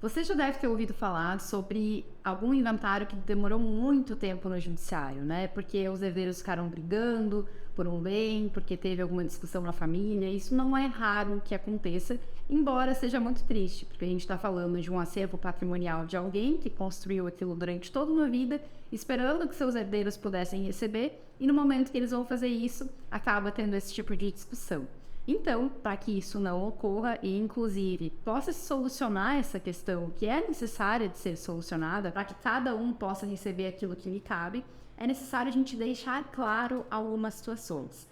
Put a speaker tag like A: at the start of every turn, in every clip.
A: Você já deve ter ouvido falar sobre algum inventário que demorou muito tempo no judiciário, né? Porque os herdeiros ficaram brigando por um bem, porque teve alguma discussão na família. Isso não é raro que aconteça, embora seja muito triste, porque a gente está falando de um acervo patrimonial de alguém que construiu aquilo durante toda uma vida, esperando que seus herdeiros pudessem receber, e no momento que eles vão fazer isso, acaba tendo esse tipo de discussão. Então, para que isso não ocorra e, inclusive, possa se solucionar essa questão que é necessária de ser solucionada, para que cada um possa receber aquilo que lhe cabe, é necessário a gente deixar claro algumas situações.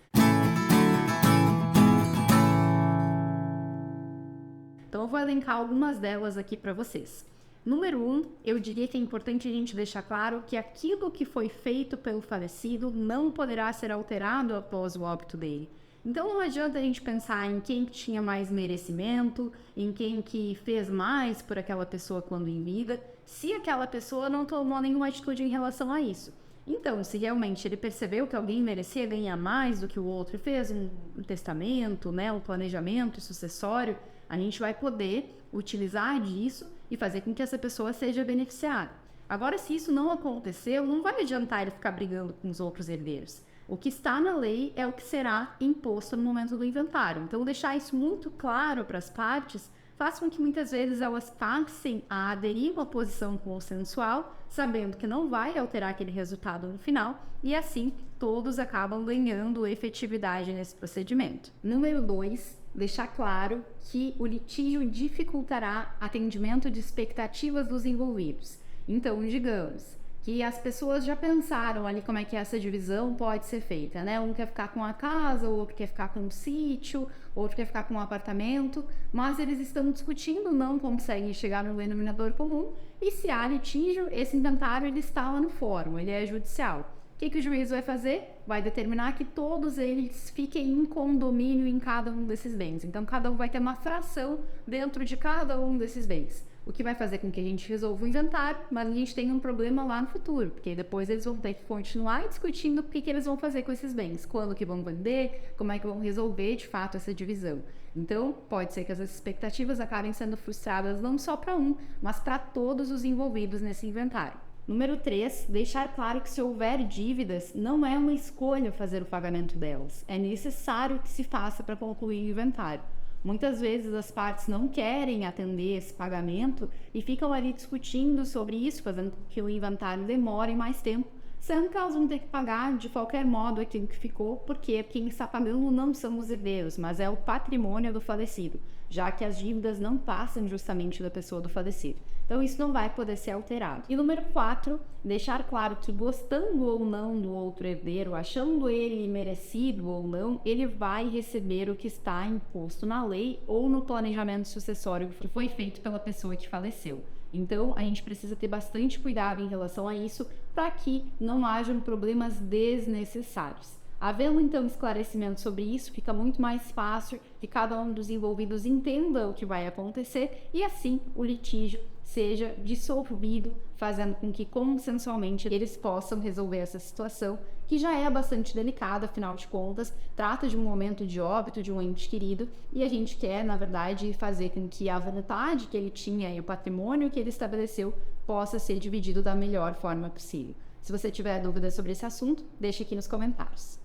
A: Então, eu vou elencar algumas delas aqui para vocês. Número 1, eu diria que é importante a gente deixar claro que aquilo que foi feito pelo falecido não poderá ser alterado após o óbito dele. Então não adianta a gente pensar em quem que tinha mais merecimento, em quem que fez mais por aquela pessoa quando em vida, se aquela pessoa não tomou nenhuma atitude em relação a isso. Então, se realmente ele percebeu que alguém merecia ganhar mais do que o outro e fez um testamento, né, um planejamento sucessório, a gente vai poder utilizar disso e fazer com que essa pessoa seja beneficiada. Agora, se isso não aconteceu, não vai adiantar ele ficar brigando com os outros herdeiros. O que está na lei é o que será imposto no momento do inventário. Então, deixar isso muito claro para as partes faz com que muitas vezes elas passem a aderir a uma posição consensual, sabendo que não vai alterar aquele resultado no final, e assim todos acabam ganhando efetividade nesse procedimento. Número 2, deixar claro que o litígio dificultará atendimento de expectativas dos envolvidos. Então, digamos que as pessoas já pensaram ali como é que essa divisão pode ser feita, né? Um quer ficar com a casa, o outro quer ficar com um sítio, outro quer ficar com um apartamento, mas eles estão discutindo, não conseguem chegar no denominador comum, e se há litígio, esse inventário ele está lá no fórum, ele é judicial. O que o juiz vai fazer? Vai determinar que todos eles fiquem em condomínio em cada um desses bens. Então, cada um vai ter uma fração dentro de cada um desses bens. O que vai fazer com que a gente resolva o inventário, mas a gente tenha um problema lá no futuro, porque depois eles vão ter que continuar discutindo o que eles vão fazer com esses bens, quando que vão vender, como é que vão resolver de fato essa divisão. Então, pode ser que as expectativas acabem sendo frustradas não só para um, mas para todos os envolvidos nesse inventário. Número 3, deixar claro que se houver dívidas, não é uma escolha fazer o pagamento delas. É necessário que se faça para concluir o inventário. Muitas vezes as partes não querem atender esse pagamento e ficam ali discutindo sobre isso, fazendo com que o inventário demore mais tempo, sendo que elas vão ter que pagar de qualquer modo aquilo que ficou, porque quem está pagando não são os herdeiros, mas é o patrimônio do falecido, já que as dívidas não passam justamente da pessoa do falecido. Então isso não vai poder ser alterado. E número 4, deixar claro que gostando ou não do outro herdeiro, achando ele merecido ou não, ele vai receber o que está imposto na lei ou no planejamento sucessório que foi feito pela pessoa que faleceu. Então, a gente precisa ter bastante cuidado em relação a isso para que não hajam problemas desnecessários. Havendo, então, esclarecimento sobre isso, fica muito mais fácil que cada um dos envolvidos entenda o que vai acontecer e, assim, o litígio seja dissolvido, fazendo com que, consensualmente, eles possam resolver essa situação, que já é bastante delicada, afinal de contas, trata de um momento de óbito de um ente querido, e a gente quer, na verdade, fazer com que a vontade que ele tinha e o patrimônio que ele estabeleceu possa ser dividido da melhor forma possível. Se você tiver dúvidas sobre esse assunto, deixe aqui nos comentários.